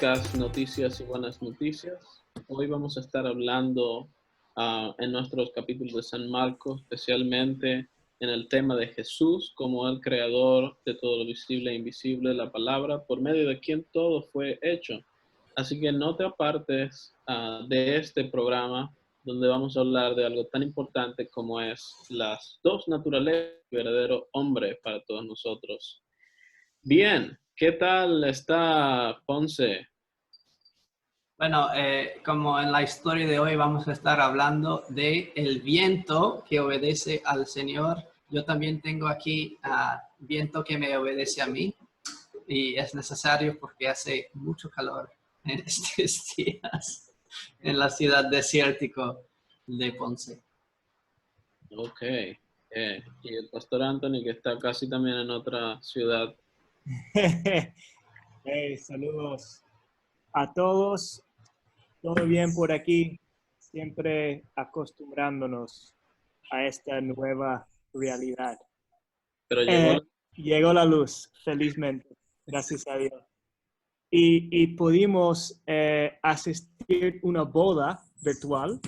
podcast Noticias y Buenas Noticias. Hoy vamos a estar hablando en nuestros capítulos de San Marcos, especialmente en el tema de Jesús como el creador de todo lo visible e invisible, la palabra, por medio de quien todo fue hecho. Así que no te apartes de este programa donde vamos a hablar de algo tan importante como es las dos naturalezas del verdadero hombre para todos nosotros. Bien, ¿qué tal está Ponce? Bueno, como en la historia de hoy vamos a estar hablando de el viento que obedece al Señor. Yo también tengo aquí viento que me obedece a mí y es necesario porque hace mucho calor en estos días en la ciudad desértica de Ponce. Ok. Y el pastor Anthony, que está casi también en otra ciudad. Hey, saludos a todos. ¿Todo bien por aquí? Siempre acostumbrándonos a esta nueva realidad. Pero Llegó la luz, felizmente, gracias a Dios. Y pudimos asistir a una boda virtual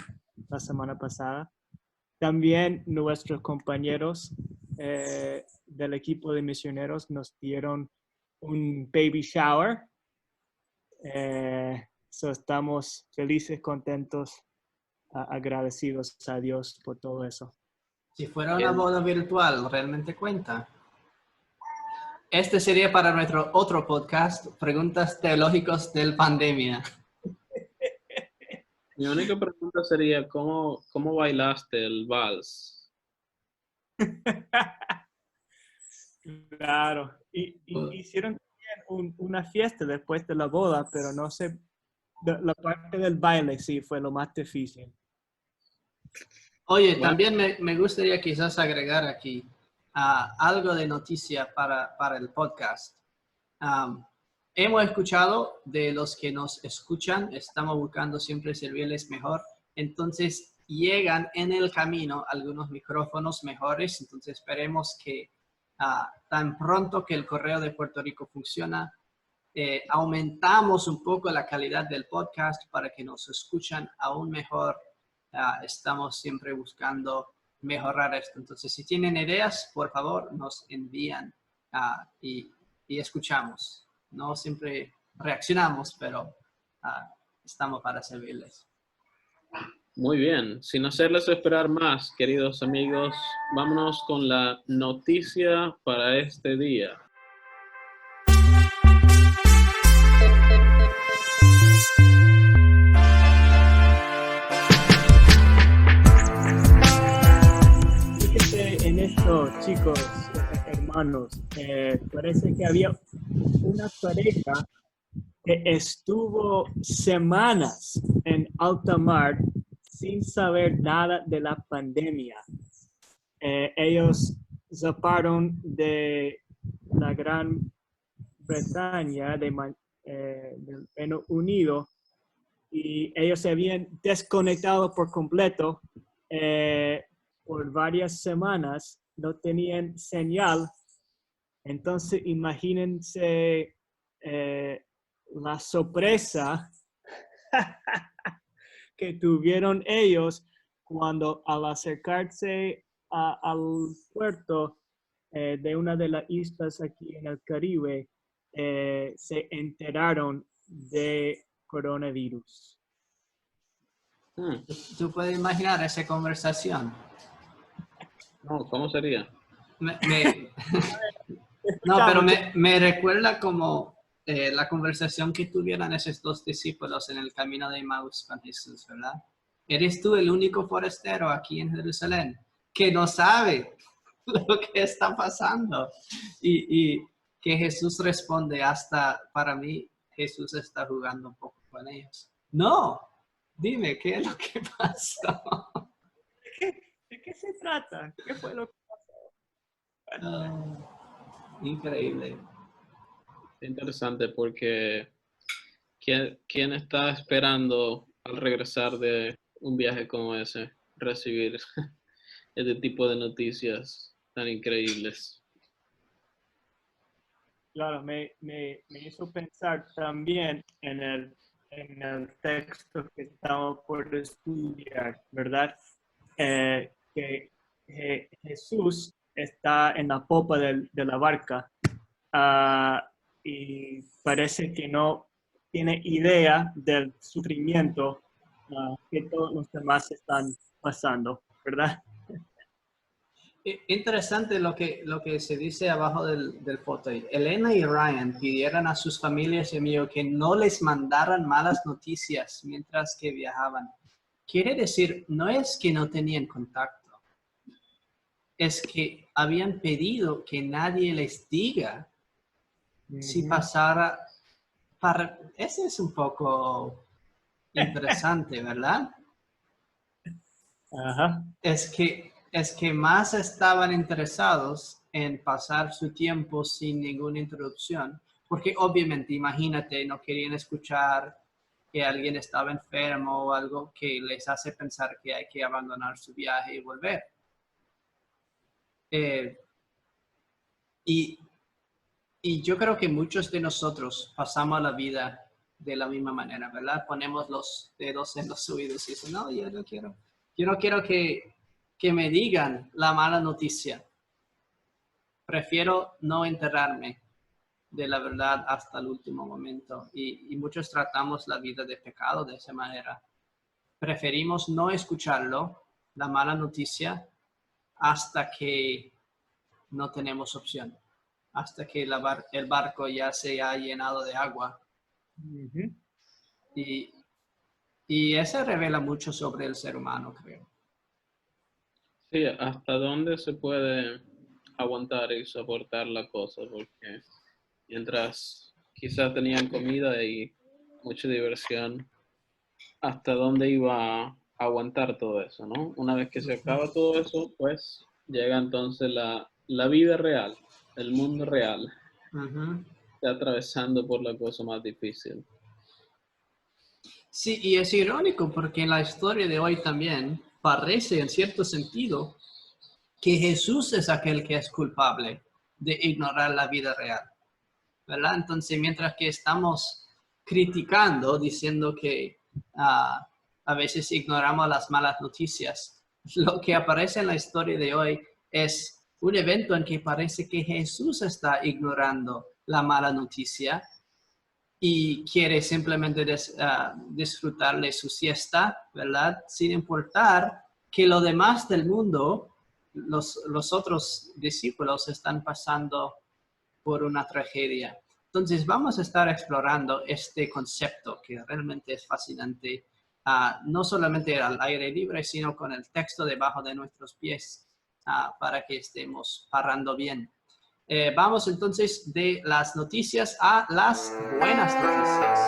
la semana pasada. También nuestros compañeros del equipo de misioneros nos dieron un baby shower. Estamos felices, contentos, agradecidos a Dios por todo eso. Si fuera una boda virtual, ¿realmente cuenta? Este sería para nuestro otro podcast, Preguntas Teológicas del Pandemia. Mi única pregunta sería, ¿cómo bailaste el vals? Claro. Y hicieron también una fiesta después de la boda, pero no sé, la parte del baile sí fue lo más difícil. Oye, también me gustaría quizás agregar aquí algo de noticia para el podcast. Hemos escuchado de los que nos escuchan, estamos buscando siempre servirles mejor, entonces llegan en el camino algunos micrófonos mejores, entonces esperemos que tan pronto que el correo de Puerto Rico funciona, aumentamos un poco la calidad del podcast para que nos escuchan aún mejor. Estamos siempre buscando mejorar esto. Entonces, si tienen ideas, por favor, nos envían y escuchamos. No siempre reaccionamos, pero estamos para servirles. Muy bien, sin hacerles esperar más, queridos amigos, vámonos con la noticia para este día. Fíjense en esto, chicos, hermanos, parece que había una pareja que estuvo semanas en alta mar sin saber nada de la pandemia. Ellos zaparon de la Gran Bretaña, del Reino Unido, y ellos se habían desconectado por completo por varias semanas, no tenían señal. Entonces, imagínense la sorpresa que tuvieron ellos cuando al acercarse al puerto de una de las islas aquí en el Caribe, se enteraron de coronavirus. ¿Tú puedes imaginar esa conversación? No, ¿cómo sería? No, pero me recuerda como la conversación que tuvieron esos dos discípulos en el camino de Emmaus con Jesús, ¿verdad? ¿Eres tú el único forastero aquí en Jerusalén que no sabe lo que está pasando? Y que Jesús responde, hasta para mí Jesús está jugando un poco con ellos. No, dime, ¿qué es lo que pasó? ¿De qué se trata? ¿Qué fue lo que pasó? Increíble. Interesante porque ¿quién está esperando al regresar de un viaje como ese recibir este tipo de noticias tan increíbles? claro, me hizo pensar también en el texto que estamos por estudiar, ¿verdad? Que Jesús está en la popa de la barca, ah, y parece que no tiene idea del sufrimiento, que todos los demás están pasando, ¿verdad? Interesante lo que se dice abajo del foto. Elena y Ryan pidieron a sus familias y amigos que no les mandaran malas noticias mientras que viajaban. Quiere decir, no es que no tenían contacto, es que habían pedido que nadie les diga si pasara. Ese es un poco interesante, ¿verdad? Ajá. Es que más estaban interesados en pasar su tiempo sin ninguna interrupción, porque obviamente, imagínate, no querían escuchar que alguien estaba enfermo o algo que les hace pensar que hay que abandonar su viaje y volver. Eh, y, y yo creo que muchos de nosotros pasamos la vida de la misma manera, ¿verdad? Ponemos los dedos en los oídos y dicen, no, yo no quiero que me digan la mala noticia. Prefiero no enterarme de la verdad hasta el último momento. Y muchos tratamos la vida de pecado de esa manera. Preferimos no escucharlo, la mala noticia, hasta que no tenemos opción, hasta que el barco ya se ha llenado de agua. Ujú. Y, y eso revela mucho sobre el ser humano, creo. Sí, hasta dónde se puede aguantar y soportar la cosa, porque mientras quizás tenían comida y mucha diversión, hasta dónde iba a aguantar todo eso, ¿no? Una vez que se acaba todo eso, pues llega entonces la vida real, el mundo real, Uh-huh. está atravesando por la cosa más difícil. Sí, y es irónico porque en la historia de hoy también parece en cierto sentido que Jesús es aquel que es culpable de ignorar la vida real, ¿verdad? Entonces, mientras que estamos criticando, diciendo que a veces ignoramos las malas noticias, lo que aparece en la historia de hoy es un evento en que parece que Jesús está ignorando la mala noticia y quiere simplemente disfrutar de su siesta, ¿verdad? Sin importar que lo demás del mundo, los otros discípulos están pasando por una tragedia. Entonces vamos a estar explorando este concepto que realmente es fascinante, no solamente al aire libre, sino con el texto debajo de nuestros pies, para que estemos parando bien. Vamos entonces de las noticias a las buenas noticias.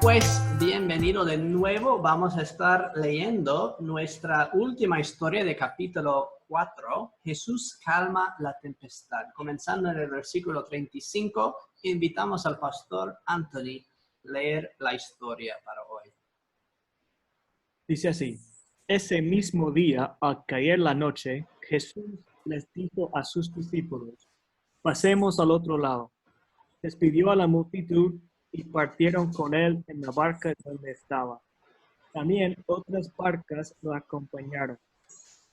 Pues bienvenido de nuevo. Vamos a estar leyendo nuestra última historia de capítulo 4. Jesús calma la tempestad. Comenzando en el versículo 35, invitamos al pastor Anthony a leer la historia para hoy. Dice así: ese mismo día, al caer la noche, Jesús les dijo a sus discípulos: pasemos al otro lado. Despidió a la multitud y partieron con él en la barca donde estaba. También otras barcas lo acompañaron.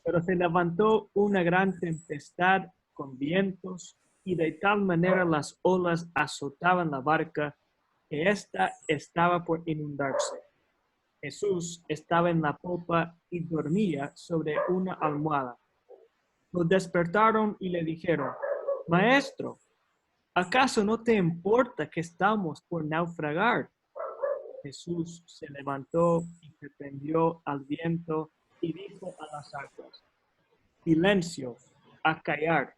Pero se levantó una gran tempestad con vientos y de tal manera las olas azotaban la barca que ésta estaba por inundarse. Jesús estaba en la popa y dormía sobre una almohada. Lo despertaron y le dijeron: Maestro, ¿acaso no te importa que estamos por naufragar? Jesús se levantó y reprendió al viento y dijo a las aguas: silencio, a callar.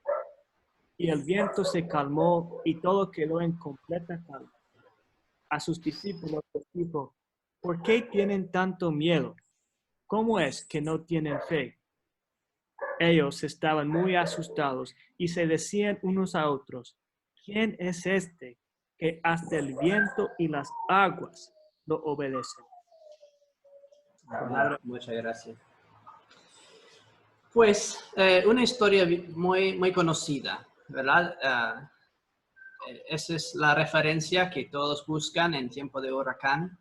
Y el viento se calmó y todo quedó en completa calma. A sus discípulos les dijo: ¿por qué tienen tanto miedo? ¿Cómo es que no tienen fe? Ellos estaban muy asustados y se decían unos a otros: ¿quién es este que hasta el viento y las aguas lo obedecen. Muchas gracias. Pues una historia muy conocida, ¿verdad? Esa es la referencia que todos buscan en tiempo de huracán,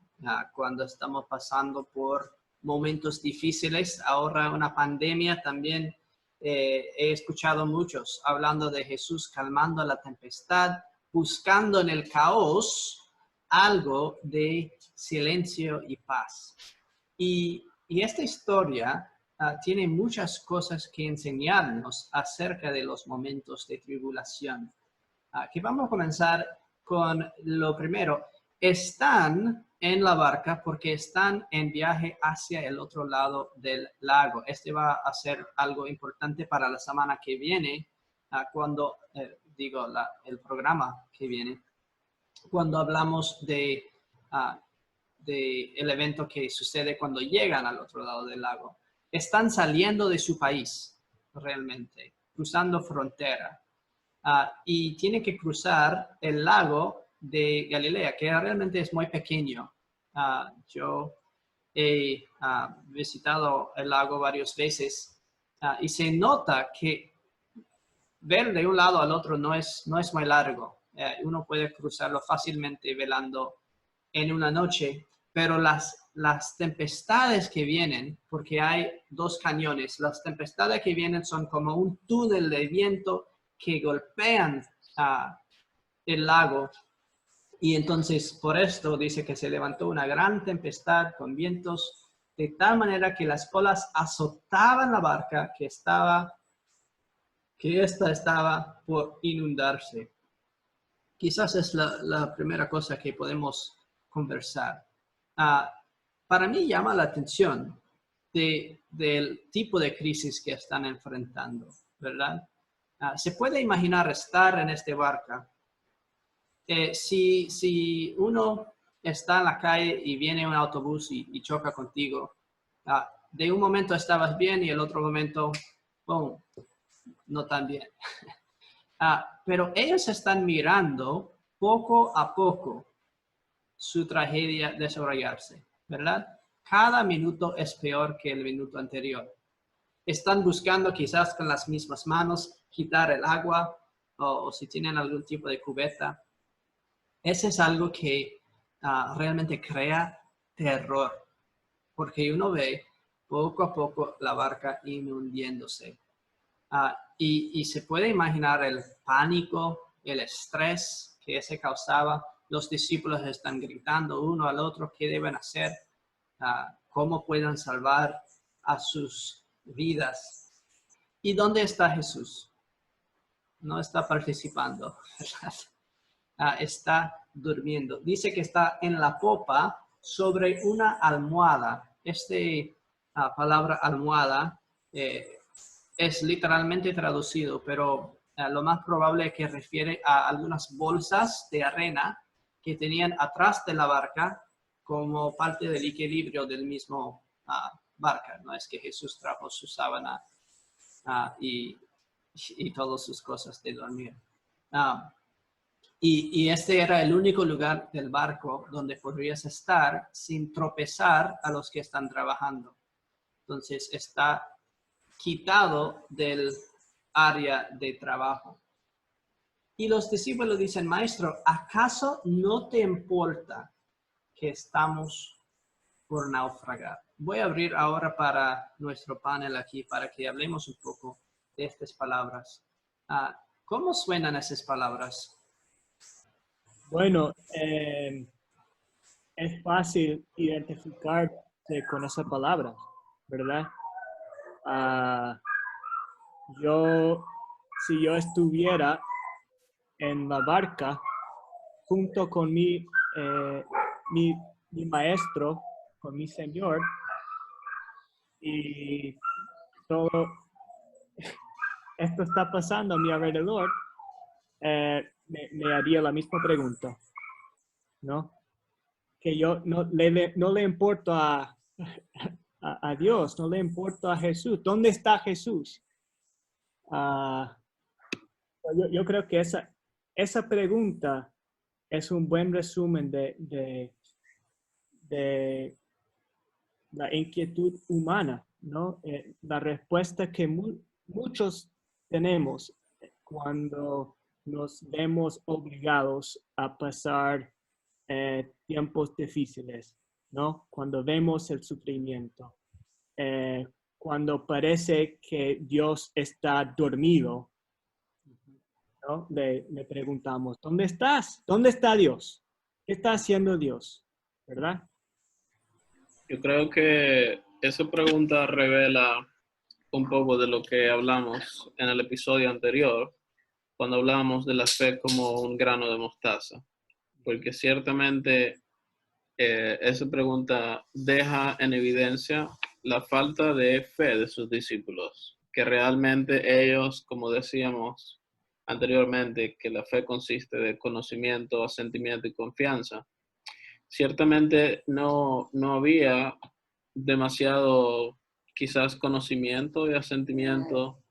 cuando estamos pasando por momentos difíciles. Ahora una pandemia también. He escuchado muchos hablando de Jesús calmando la tempestad, buscando en el caos algo de silencio y paz. Y esta historia tiene muchas cosas que enseñarnos acerca de los momentos de tribulación. Que vamos a comenzar con lo primero. Están en la barca porque están en viaje hacia el otro lado del lago. Este va a ser algo importante para la semana que viene, cuando, el programa que viene, cuando hablamos de el evento que sucede cuando llegan al otro lado del lago. Están saliendo de su país, realmente, cruzando frontera. Y tienen que cruzar el lago de Galilea, que realmente es muy pequeño. Yo he visitado el lago varias veces y se nota que ver de un lado al otro no es muy largo. Uno puede cruzarlo fácilmente velando en una noche, pero las tempestades que vienen, porque hay dos cañones, las tempestades que vienen son como un túnel de viento que golpean el lago. Y entonces por esto dice que se levantó una gran tempestad con vientos de tal manera que las olas azotaban la barca que esta estaba por inundarse. Quizás es la primera cosa que podemos conversar. Para mí llama la atención del tipo de crisis que están enfrentando, ¿verdad? Se puede imaginar estar en esta barca. Si uno está en la calle y viene un autobús y choca contigo, de un momento estabas bien y el otro momento, boom, no tan bien. Pero ellos están mirando poco a poco su tragedia desarrollarse, ¿verdad? Cada minuto es peor que el minuto anterior. Están buscando quizás con las mismas manos quitar el agua o si tienen algún tipo de cubeta. Ese es algo que realmente crea terror, porque uno ve poco a poco la barca inundiéndose. Y se puede imaginar el pánico, el estrés que se causaba. Los discípulos están gritando uno al otro qué deben hacer, cómo pueden salvar a sus vidas. ¿Y dónde está Jesús? No está participando, ¿verdad? Está durmiendo. Dice que está en la popa sobre una almohada. Esta palabra almohada es literalmente traducido, pero lo más probable es que refiere a algunas bolsas de arena que tenían atrás de la barca como parte del equilibrio del mismo barca. No es que Jesús trajo su sábana y todas sus cosas de dormir. Y este era el único lugar del barco donde podrías estar sin tropezar a los que están trabajando. Entonces está quitado del área de trabajo. Y los discípulos dicen, Maestro, ¿acaso no te importa que estamos por naufragar? Voy a abrir ahora para nuestro panel aquí para que hablemos un poco de estas palabras. ¿Cómo suenan esas palabras? Bueno, es fácil identificarse con esa palabra, ¿verdad? Si yo estuviera en la barca junto con mi maestro, con mi Señor, y todo esto está pasando a mi alrededor, me haría la misma pregunta, ¿no? Que yo no le importo a Dios, no le importa a Jesús. ¿Dónde está Jesús? Yo creo que esa pregunta es un buen resumen de la inquietud humana, ¿no? La respuesta que muchos tenemos cuando nos vemos obligados a pasar tiempos difíciles, ¿no? Cuando vemos el sufrimiento, cuando parece que Dios está dormido, ¿no? Le preguntamos, ¿dónde estás? ¿Dónde está Dios? ¿Qué está haciendo Dios? ¿Verdad? Yo creo que esa pregunta revela un poco de lo que hablamos en el episodio anterior, cuando hablábamos de la fe como un grano de mostaza, porque ciertamente esa pregunta deja en evidencia la falta de fe de sus discípulos, que realmente ellos, como decíamos anteriormente, que la fe consiste de conocimiento, asentimiento y confianza. Ciertamente no había demasiado quizás conocimiento y asentimiento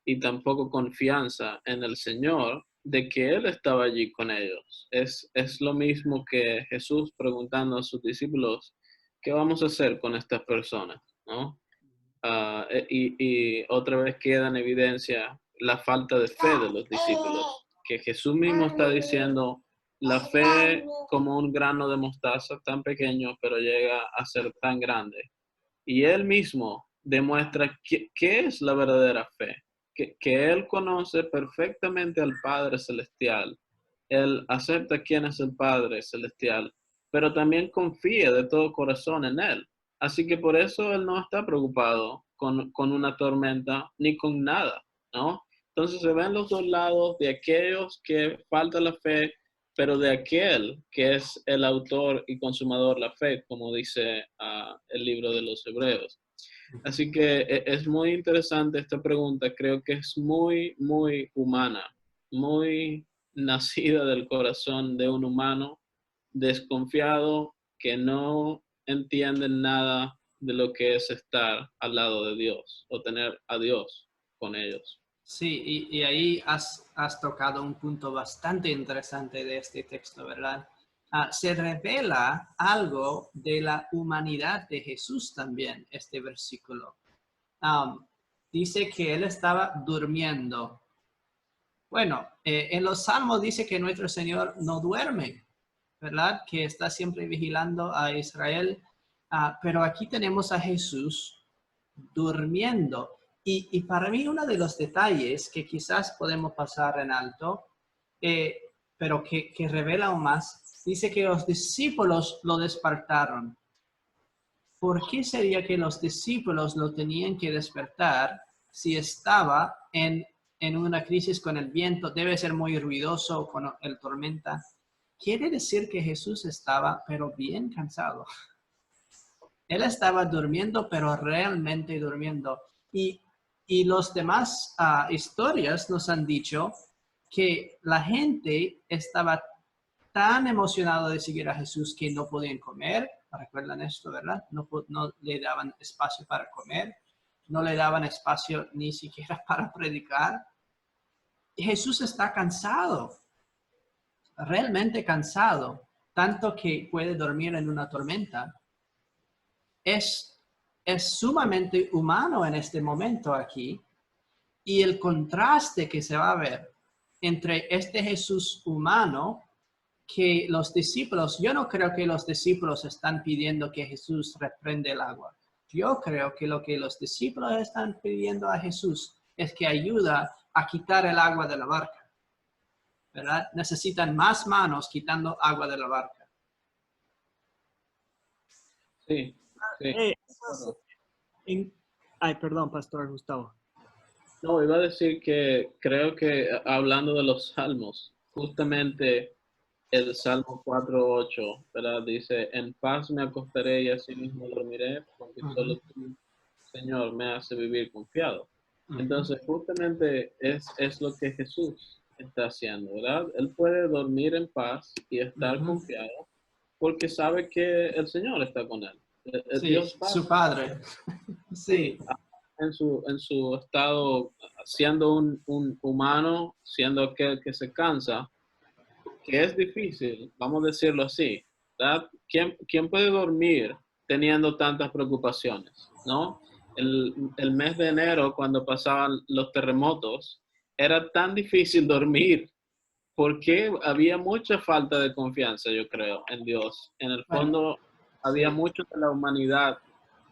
y tampoco confianza en el Señor de que Él estaba allí con ellos. Es lo mismo que Jesús preguntando a sus discípulos, ¿qué vamos a hacer con estas personas? ¿No? Y otra vez queda en evidencia la falta de fe de los discípulos, que Jesús mismo está diciendo, la fe como un grano de mostaza tan pequeño, pero llega a ser tan grande. Y él mismo demuestra qué es la verdadera fe, que él conoce perfectamente al Padre Celestial, él acepta quién es el Padre Celestial, pero también confía de todo corazón en él. Así que por eso él no está preocupado con una tormenta ni con nada, ¿no? Entonces se ven los dos lados de aquellos que falta la fe, pero de aquel que es el autor y consumador de la fe, como dice el libro de los Hebreos. Así que es muy interesante esta pregunta, creo que es muy, muy humana, muy nacida del corazón de un humano desconfiado que no entiende nada de lo que es estar al lado de Dios o tener a Dios con ellos. Sí, y ahí has tocado un punto bastante interesante de este texto, ¿verdad? Se revela algo de la humanidad de Jesús también, este versículo. Dice que él estaba durmiendo. Bueno, en los Salmos dice que nuestro Señor no duerme, ¿verdad? Que está siempre vigilando a Israel. Pero aquí tenemos a Jesús durmiendo. Y para mí uno de los detalles que quizás podemos pasar en alto, pero que revela aún más, dice que los discípulos lo despertaron. ¿Por qué sería que los discípulos lo tenían que despertar si estaba en una crisis con el viento? Debe ser muy ruidoso con el tormenta. Quiere decir que Jesús estaba, pero bien cansado. Él estaba durmiendo, pero realmente durmiendo. Y los demás historias nos han dicho que la gente estaba tan emocionada de seguir a Jesús que no podían comer. ¿Recuerdan esto, verdad? No le daban espacio para comer, no le daban espacio ni siquiera para predicar. Y Jesús está cansado, realmente cansado, tanto que puede dormir en una tormenta. Es sumamente humano en este momento aquí, y el contraste que se va a ver entre este Jesús humano que los discípulos, yo no creo que los discípulos están pidiendo que Jesús reprende el agua. Yo creo que lo que los discípulos están pidiendo a Jesús es que ayuda a quitar el agua de la barca, ¿verdad? Necesitan más manos quitando agua de la barca. Sí, sí. Ay, perdón, Pastor Gustavo. No, iba a decir que creo que hablando de los salmos, justamente el Salmo 4:8, ¿verdad? Dice, en paz me acostaré y así mismo dormiré, porque solo tú, Señor, me hace vivir confiado. Entonces, justamente es lo que Jesús está haciendo, ¿verdad? Él puede dormir en paz y estar confiado porque sabe que el Señor está con él. Sí, Dios Padre, su Padre. Sí. en su estado, siendo un humano, siendo aquel que se cansa, que es difícil, vamos a decirlo así, ¿verdad? ¿Quién puede dormir teniendo tantas preocupaciones, ¿no? El mes de enero, cuando pasaban los terremotos, era tan difícil dormir porque había mucha falta de confianza, yo creo, en Dios. En el Bueno, fondo, había sí. mucho de la humanidad,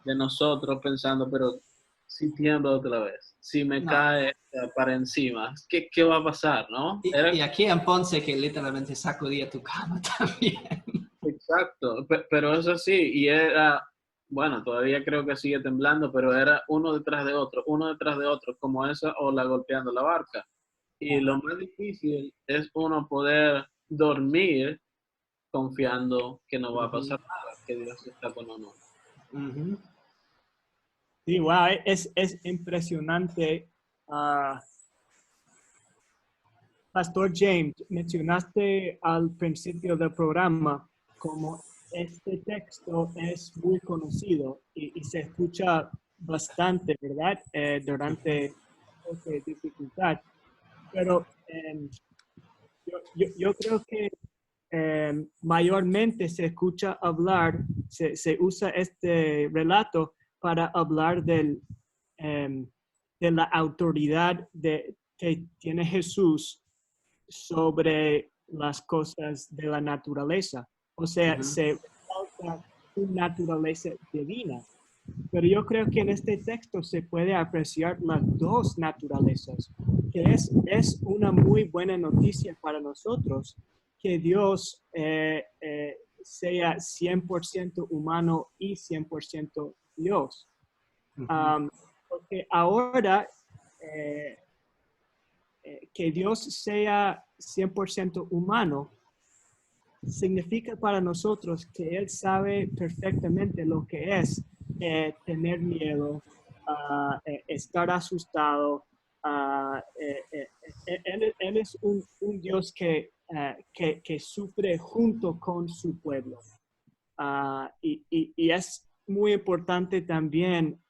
de nosotros pensando, pero si tiembla otra vez, si me No. cae para encima, ¿qué va a pasar, no? Y aquí en Ponce que literalmente sacudía tu cama también. Exacto, pero es así, y era, bueno, todavía creo que sigue temblando, pero era uno detrás de otro, como esa ola golpeando la barca. Y lo más difícil es uno poder dormir confiando que no va a Ujú, pasar nada, que Dios está con uno. ujú. Sí, wow, es impresionante. ah, Pastor James, mencionaste al principio del programa como este texto es muy conocido y se escucha bastante, ¿verdad? Durante esta dificultad. Pero yo creo que mayormente se escucha hablar, se usa este relato para hablar de la autoridad que tiene Jesús sobre las cosas de la naturaleza. O sea, Ujú. se resalta su naturaleza divina. Pero yo creo que en este texto se puede apreciar las dos naturalezas, que es una muy buena noticia para nosotros, que Dios sea 100% humano y 100% Dios. Ujú. Porque ahora que Dios sea 100% humano, significa para nosotros que Él sabe perfectamente lo que es tener miedo, estar asustado. Él es un Dios que sufre junto con su pueblo. Y es muy importante también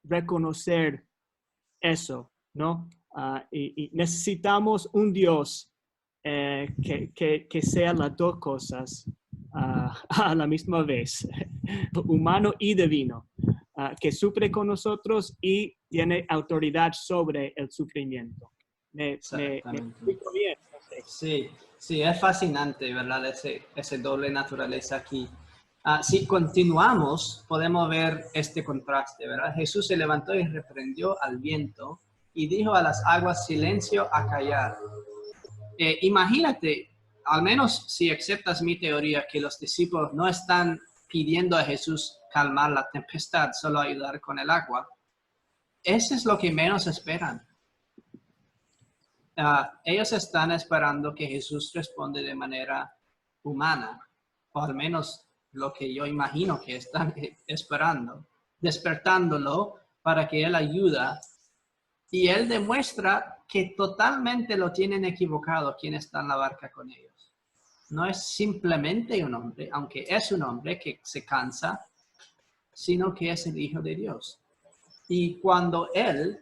reconocer eso, ¿no? Y necesitamos un Dios que sea las dos cosas a la misma vez, humano y divino, que sufre con nosotros y tiene autoridad sobre el sufrimiento. Me Exactamente. explico bien. No sé. Sí, sí, es fascinante, ¿verdad? Ese doble naturaleza aquí. Si continuamos, podemos ver este contraste, ¿verdad? Jesús se levantó y reprendió al viento y dijo a las aguas, silencio, a callar. Imagínate, al menos si aceptas mi teoría, que los discípulos no están pidiendo a Jesús calmar la tempestad, solo ayudar con el agua. Eso es lo que menos esperan. Ellos están esperando que Jesús responde de manera humana, o al menos lo que yo imagino que están esperando, despertándolo para que Él ayuda. Y Él demuestra que totalmente lo tienen equivocado quien está en la barca con ellos. No es simplemente un hombre, aunque es un hombre que se cansa, sino que es el Hijo de Dios. Y cuando Él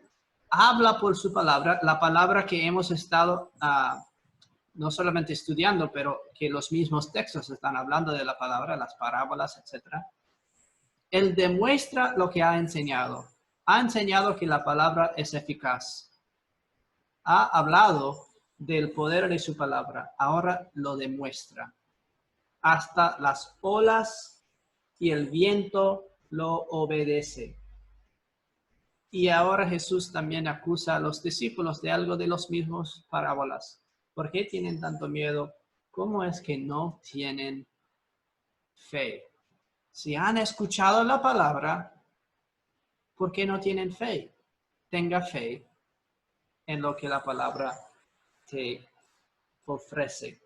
habla por su palabra, la palabra que hemos estado no solamente estudiando, pero que los mismos textos están hablando de la palabra, las parábolas, etc. Él demuestra lo que ha enseñado. Ha enseñado que la palabra es eficaz. Ha hablado del poder de su palabra. Ahora lo demuestra. Hasta las olas y el viento lo obedece. Y ahora Jesús también acusa a los discípulos de algo de los mismos parábolas. ¿Por qué tienen tanto miedo? ¿Cómo es que no tienen fe? Si han escuchado la palabra, ¿por qué no tienen fe? Tenga fe en lo que la palabra te ofrece.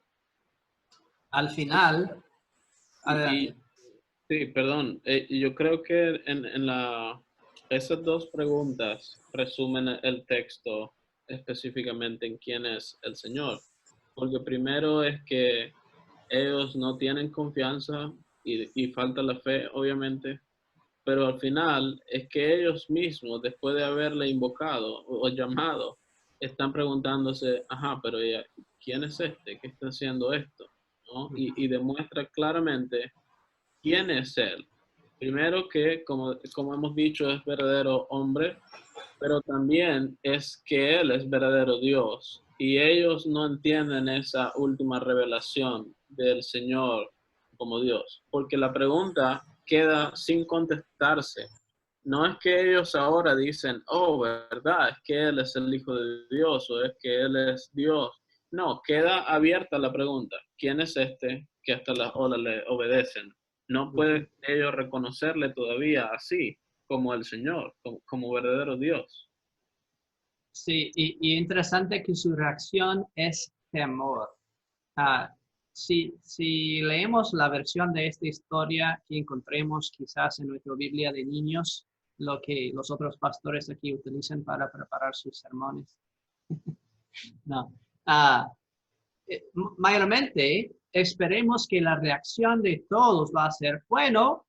Al final, Y adelante. sí, perdón, yo creo que esas dos preguntas resumen el texto específicamente en quién es el Señor. Porque primero es que ellos no tienen confianza y falta la fe, obviamente, pero al final es que ellos mismos, después de haberle invocado o llamado, están preguntándose, ajá, pero ¿quién es este que está haciendo esto? ¿No? Y demuestra claramente quién es Él. Primero que, como hemos dicho, es verdadero hombre, pero también es que Él es verdadero Dios. Y ellos no entienden esa última revelación del Señor como Dios, porque la pregunta queda sin contestarse. No es que ellos ahora dicen, oh, verdad, es que Él es el Hijo de Dios o es que Él es Dios. No, queda abierta la pregunta. ¿Quién es este que hasta las olas le obedecen? No pueden ellos reconocerle todavía así como el Señor, como verdadero Dios. Sí, y interesante que su reacción es temor. Ah, si leemos la versión de esta historia que encontremos quizás en nuestra Biblia de niños, lo que los otros pastores aquí utilizan para preparar sus sermones. No. Mayormente esperemos que la reacción de todos va a ser, bueno,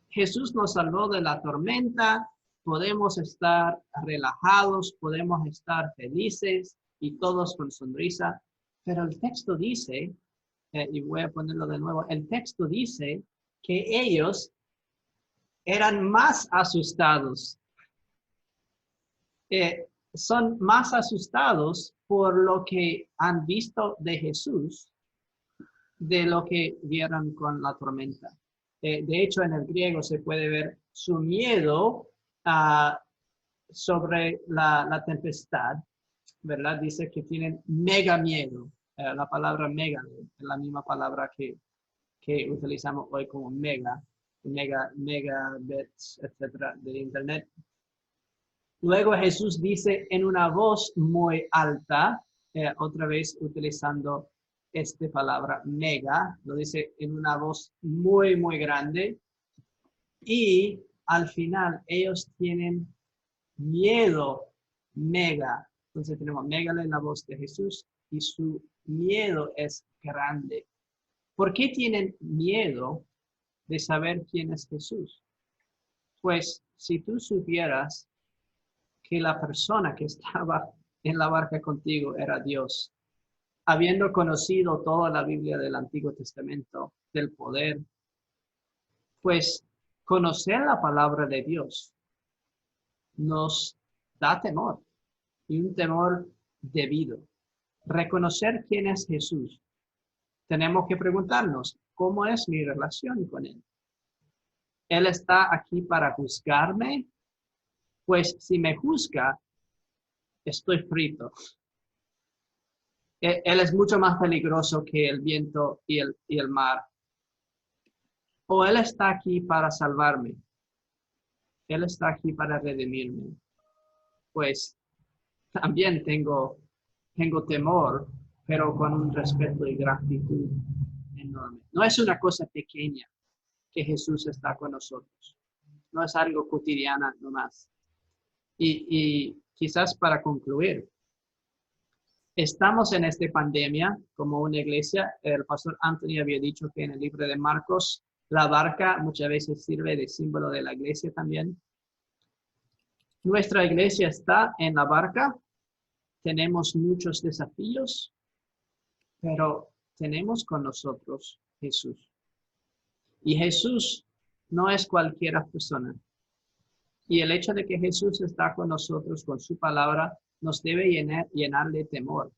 Jesús nos salvó de la tormenta, podemos estar relajados, podemos estar felices y todos con sonrisa, pero el texto dice, y voy a ponerlo de nuevo, el texto dice que ellos eran más asustados. Son más asustados por lo que han visto de Jesús de lo que vieron con la tormenta. De hecho, en el griego se puede ver su miedo sobre la tempestad, ¿verdad? Dice que tienen mega miedo. La palabra mega es la misma palabra que utilizamos hoy como megabits, etcétera, de internet. Luego Jesús dice en una voz muy alta, otra vez utilizando esta palabra mega, lo dice en una voz muy, muy grande. Y al final ellos tienen miedo mega. Entonces tenemos megale en la voz de Jesús y su miedo es grande. ¿Por qué tienen miedo de saber quién es Jesús? Pues si tú supieras que la persona que estaba en la barca contigo era Dios, habiendo conocido toda la Biblia del Antiguo Testamento, del poder, pues conocer la palabra de Dios nos da temor y un temor debido. Reconocer quién es Jesús. Tenemos que preguntarnos, ¿cómo es mi relación con Él? ¿Él está aquí para juzgarme? Pues si me juzga, estoy frito. Él es mucho más peligroso que el viento y el mar. O Él está aquí para salvarme. Él está aquí para redimirme. Pues también tengo temor, pero con un respeto y gratitud enorme. No es una cosa pequeña que Jesús está con nosotros. No es algo cotidiano nomás. Y quizás para concluir, estamos en esta pandemia como una iglesia. El pastor Anthony había dicho que en el libro de Marcos, la barca muchas veces sirve de símbolo de la iglesia también. Nuestra iglesia está en la barca. Tenemos muchos desafíos, pero tenemos con nosotros Jesús. Y Jesús no es cualquier persona. Y el hecho de que Jesús está con nosotros con su palabra nos debe llenar de temor.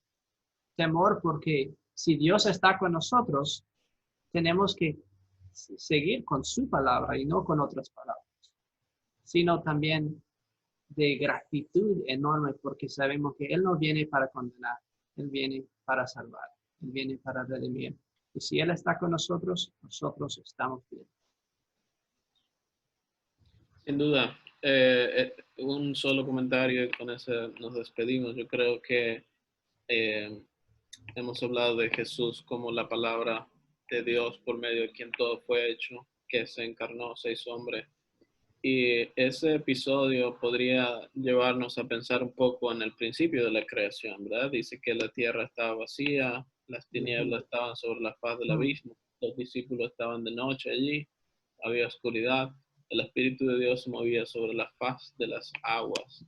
Temor porque si Dios está con nosotros, tenemos que seguir con su palabra y no con otras palabras, sino también de gratitud enorme porque sabemos que Él no viene para condenar, Él viene para salvar, Él viene para redimir. Y si Él está con nosotros, nosotros estamos bien. Sin duda, un solo comentario y con ese nos despedimos. Yo creo que hemos hablado de Jesús como la palabra de Dios por medio de quien todo fue hecho, que se encarnó, se hizo hombre. Y ese episodio podría llevarnos a pensar un poco en el principio de la creación, ¿verdad? Dice que la tierra estaba vacía, las tinieblas estaban sobre la faz del abismo, los discípulos estaban de noche allí, había oscuridad, el Espíritu de Dios se movía sobre la faz de las aguas.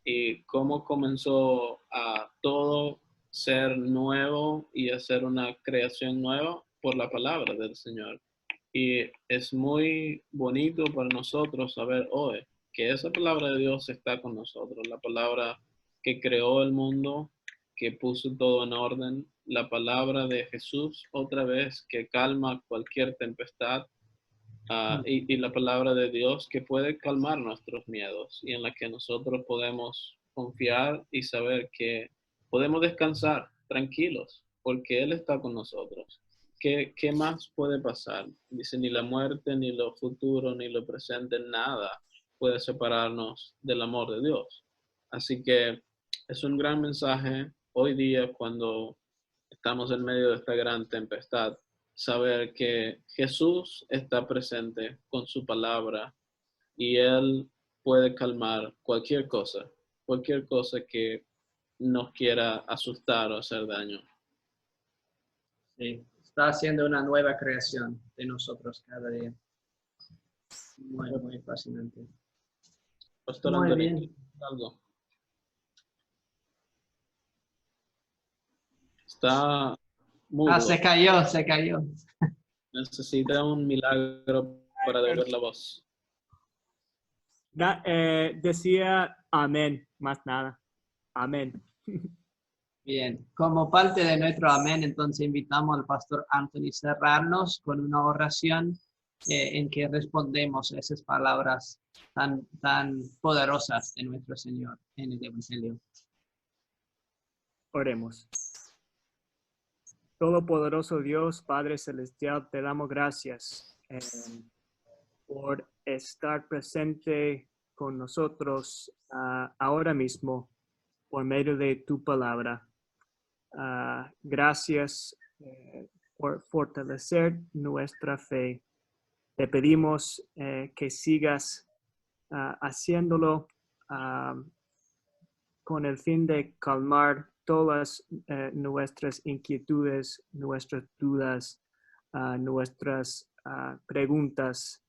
Y cómo comenzó a todo ser nuevo y hacer una creación nueva por la palabra del Señor. Y es muy bonito para nosotros saber hoy que esa palabra de Dios está con nosotros, la palabra que creó el mundo, que puso todo en orden, la palabra de Jesús otra vez que calma cualquier tempestad, y la palabra de Dios que puede calmar nuestros miedos y en la que nosotros podemos confiar y saber que podemos descansar tranquilos porque Él está con nosotros. ¿Qué más puede pasar? Dice, ni la muerte, ni lo futuro, ni lo presente, nada puede separarnos del amor de Dios. Así que es un gran mensaje hoy día cuando estamos en medio de esta gran tempestad, saber que Jesús está presente con su palabra y Él puede calmar cualquier cosa que nos quiera asustar o hacer daño. Sí, está haciendo una nueva creación de nosotros cada día. Muy, muy fascinante. Pastor Muy Antonio, bien. algo. Está mudo. Se cayó. Necesita un milagro para devolver la voz. Decía amén, más nada. Amén. Bien, como parte de nuestro amén, entonces invitamos al pastor Anthony a cerrarnos con una oración en que respondemos a esas palabras tan poderosas de nuestro Señor en el Evangelio. Oremos. Todopoderoso Dios, Padre Celestial, te damos gracias por estar presente con nosotros ahora mismo por medio de tu palabra. Gracias por fortalecer nuestra fe. Te pedimos que sigas haciéndolo con el fin de calmar todas nuestras inquietudes, nuestras dudas, nuestras preguntas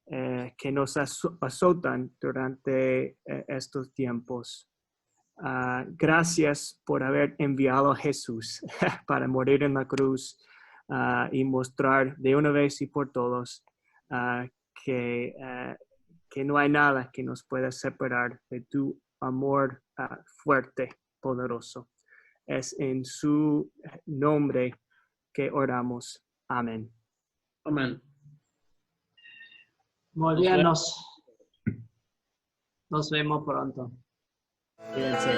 que nos azotan durante estos tiempos. Gracias por haber enviado a Jesús para morir en la cruz y mostrar de una vez y por todos que no hay nada que nos pueda separar de tu amor fuerte, poderoso. Es en su nombre que oramos. Amén. Amén. Muy bien, nos vemos pronto. Cuídense.